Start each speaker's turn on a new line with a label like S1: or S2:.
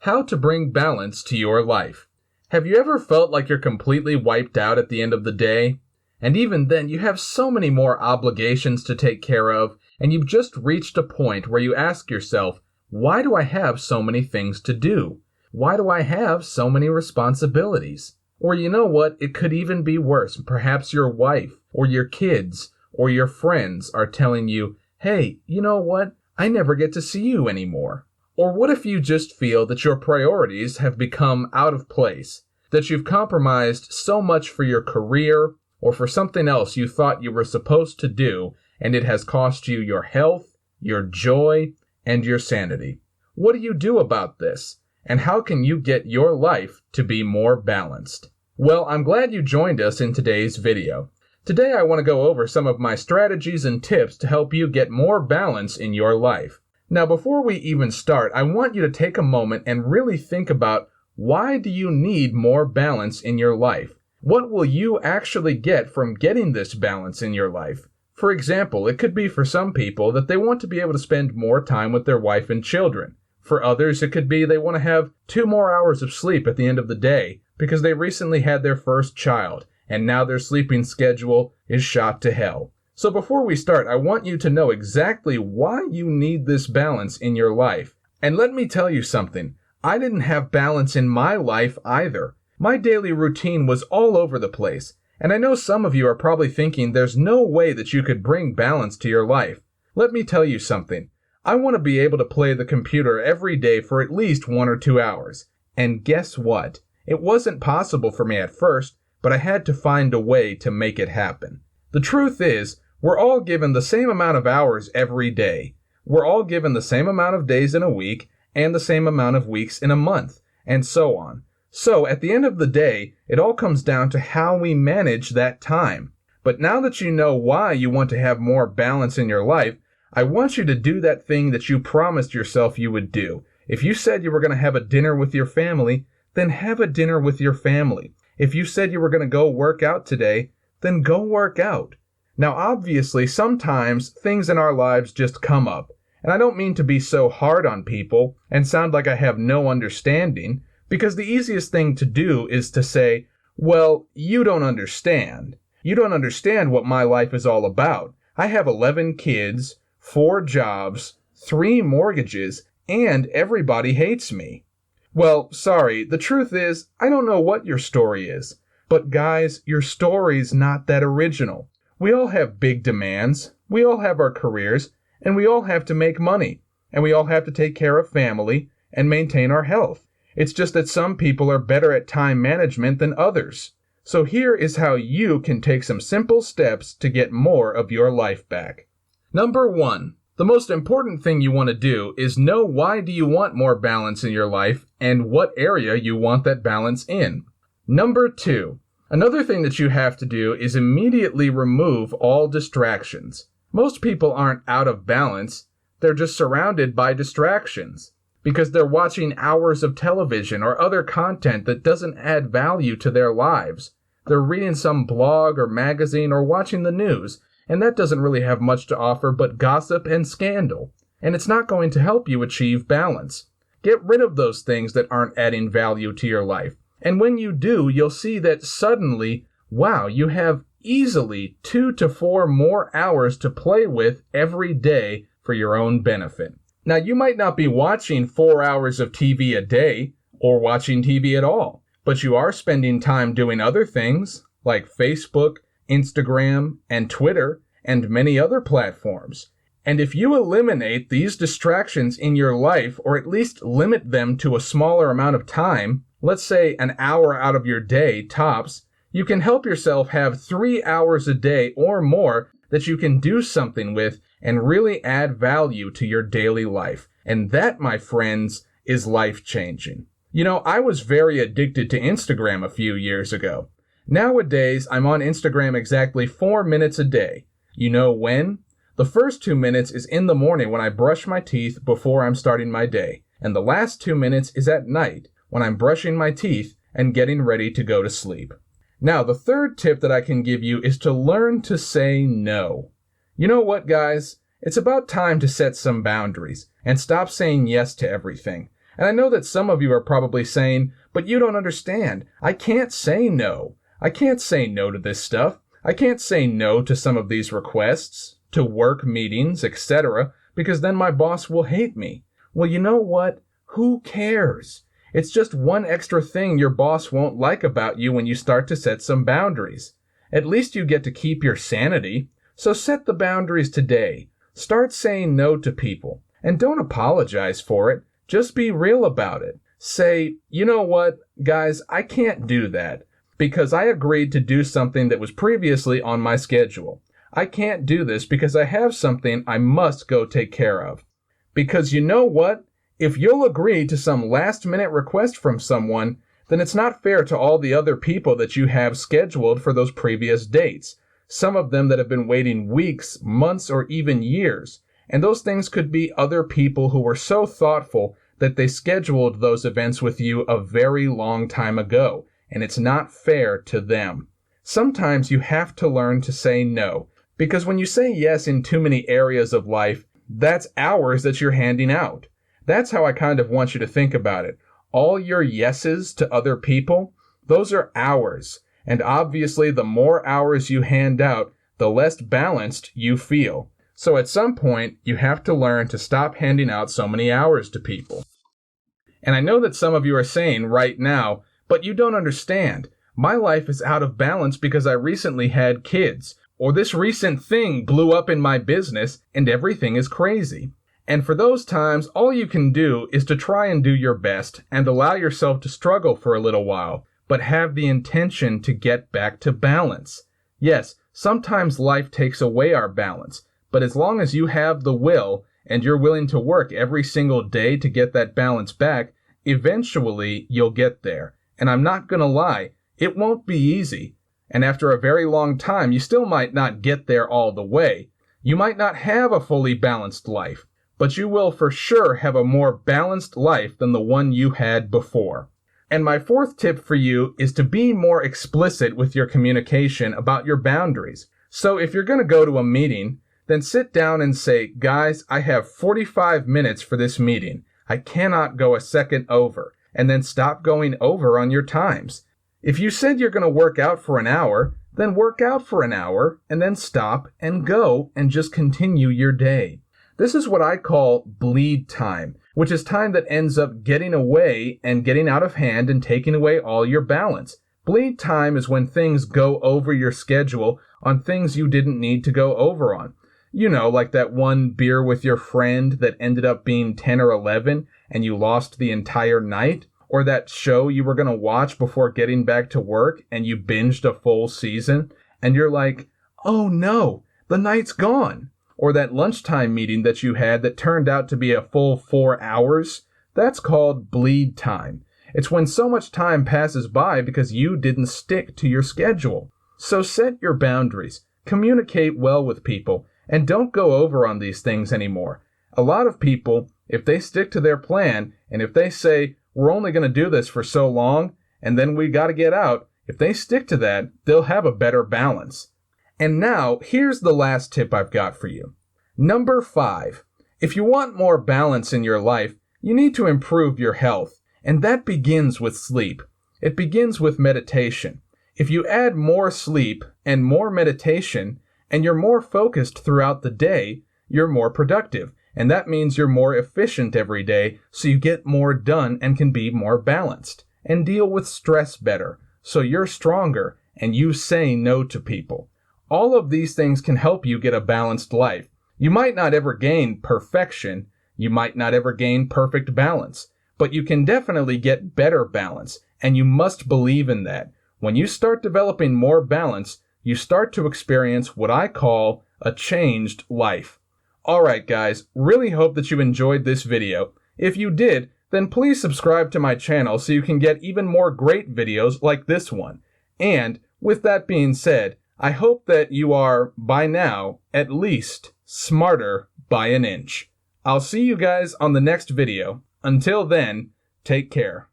S1: How to bring balance to your life. Have you ever felt like you're completely wiped out at the end of the day? And even then, you have so many more obligations to take care of, and you've just reached a point where you ask yourself, why do I have so many things to do? Why do I have so many responsibilities? Or you know what, it could even be worse. Perhaps your wife, or your kids, or your friends are telling you, hey, you know what, I never get to see you anymore. Or what if you just feel that your priorities have become out of place, that you've compromised so much for your career or for something else you thought you were supposed to do, and it has cost you your health, your joy, and your sanity? What do you do about this? And how can you get your life to be more balanced? Well, I'm glad you joined us in today's video. Today I want to go over some of my strategies and tips to help you get more balance in your life. Now, before we even start, I want you to take a moment and really think about, why do you need more balance in your life? What will you actually get from getting this balance in your life? For example, it could be for some people that they want to be able to spend more time with their wife and children. For others, it could be they want to have 2 more hours of sleep at the end of the day because they recently had their first child, and now their sleeping schedule is shot to hell. So before we start, I want you to know exactly why you need this balance in your life. And let me tell you something, I didn't have balance in my life either. My daily routine was all over the place, and I know some of you are probably thinking there's no way that you could bring balance to your life. Let me tell you something. I want to be able to play the computer every day for at least 1 or 2 hours. And guess what? It wasn't possible for me at first, but I had to find a way to make it happen. The truth is, we're all given the same amount of hours every day. We're all given the same amount of days in a week and the same amount of weeks in a month, and so on. So at the end of the day, it all comes down to how we manage that time. But now that you know why you want to have more balance in your life, I want you to do that thing that you promised yourself you would do. If you said you were going to have a dinner with your family, then have a dinner with your family. If you said you were going to go work out today, then go work out. Now, obviously, sometimes things in our lives just come up. And I don't mean to be so hard on people and sound like I have no understanding, because the easiest thing to do is to say, well, you don't understand. You don't understand what my life is all about. I have 11 kids, 4 jobs, 3 mortgages, and everybody hates me. Well, sorry, the truth is, I don't know what your story is. But guys, your story's not that original. We all have big demands, we all have our careers, and we all have to make money, and we all have to take care of family and maintain our health. It's just that some people are better at time management than others. So here is how you can take some simple steps to get more of your life back. Number 1, the most important thing you want to do is know why do you want more balance in your life and what area you want that balance in. Number 2, another thing that you have to do is immediately remove all distractions. Most people aren't out of balance, they're just surrounded by distractions because they're watching hours of television or other content that doesn't add value to their lives. They're reading some blog or magazine or watching the news, and that doesn't really have much to offer but gossip and scandal. And it's not going to help you achieve balance. Get rid of those things that aren't adding value to your life. And when you do, you'll see that suddenly, wow, you have easily 2 to 4 more hours to play with every day for your own benefit. Now, you might not be watching 4 hours of TV a day or watching TV at all, but you are spending time doing other things like Facebook, Instagram, and Twitter, and many other platforms. And if you eliminate these distractions in your life, or at least limit them to a smaller amount of time, let's say an hour out of your day tops, you can help yourself have 3 hours a day or more that you can do something with and really add value to your daily life. And that, my friends, is life-changing. You know, I was very addicted to Instagram a few years ago. Nowadays, I'm on Instagram exactly 4 minutes a day. You know when? The first 2 minutes is in the morning when I brush my teeth before I'm starting my day. And the last 2 minutes is at night when I'm brushing my teeth and getting ready to go to sleep. Now, the third tip that I can give you is to learn to say no. You know what, guys? It's about time to set some boundaries and stop saying yes to everything. And I know that some of you are probably saying, but you don't understand. I can't say no. I can't say no to this stuff. I can't say no to some of these requests, to work meetings, etc., because then my boss will hate me. Well, you know what? Who cares? It's just one extra thing your boss won't like about you when you start to set some boundaries. At least you get to keep your sanity. So set the boundaries today. Start saying no to people. And don't apologize for it. Just be real about it. Say, you know what, guys, I can't do that because I agreed to do something that was previously on my schedule. I can't do this because I have something I must go take care of. Because you know what? If you'll agree to some last-minute request from someone, then it's not fair to all the other people that you have scheduled for those previous dates. Some of them that have been waiting weeks, months, or even years. And those things could be other people who were so thoughtful that they scheduled those events with you a very long time ago. And it's not fair to them. Sometimes you have to learn to say no. Because when you say yes in too many areas of life, that's hours that you're handing out. That's how I kind of want you to think about it. All your yeses to other people, those are hours. And obviously, the more hours you hand out, the less balanced you feel. So at some point, you have to learn to stop handing out so many hours to people. And I know that some of you are saying right now, but you don't understand. My life is out of balance because I recently had kids. Or this recent thing blew up in my business and everything is crazy. And for those times, all you can do is to try and do your best and allow yourself to struggle for a little while, but have the intention to get back to balance. Yes, sometimes life takes away our balance, but as long as you have the will and you're willing to work every single day to get that balance back, eventually you'll get there. And I'm not gonna lie, it won't be easy. And after a very long time, you still might not get there all the way. You might not have a fully balanced life, but you will for sure have a more balanced life than the one you had before. And my fourth tip for you is to be more explicit with your communication about your boundaries. So if you're going to go to a meeting, then sit down and say, guys, I have 45 minutes for this meeting. I cannot go a second over. And then stop going over on your times. If you said you're going to work out for an hour, then work out for an hour and then stop and go and just continue your day. This is what I call bleed time, which is time that ends up getting away and getting out of hand and taking away all your balance. Bleed time is when things go over your schedule on things you didn't need to go over on. You know, like that one beer with your friend that ended up being 10 or 11 and you lost the entire night. Or that show you were going to watch before getting back to work and you binged a full season and you're like, oh no, the night's gone. Or that lunchtime meeting that you had that turned out to be a full 4 hours. That's called bleed time. It's when so much time passes by because you didn't stick to your schedule. So set your boundaries, communicate well with people, and don't go over on these things anymore. A lot of people, if they stick to their plan and if they say, we're only going to do this for so long, and then we got to get out. If they stick to that, they'll have a better balance. And now, here's the last tip I've got for you. Number 5. If you want more balance in your life, you need to improve your health. And that begins with sleep. It begins with meditation. If you add more sleep and more meditation, and you're more focused throughout the day, you're more productive. And that means you're more efficient every day, so you get more done and can be more balanced. And deal with stress better, so you're stronger and you say no to people. All of these things can help you get a balanced life. You might not ever gain perfection, you might not ever gain perfect balance, but you can definitely get better balance, and you must believe in that. When you start developing more balance, you start to experience what I call a changed life. Alright guys, really hope that you enjoyed this video. If you did, then please subscribe to my channel so you can get even more great videos like this one. And, with that being said, I hope that you are, by now, at least smarter by an inch. I'll see you guys on the next video. Until then, take care.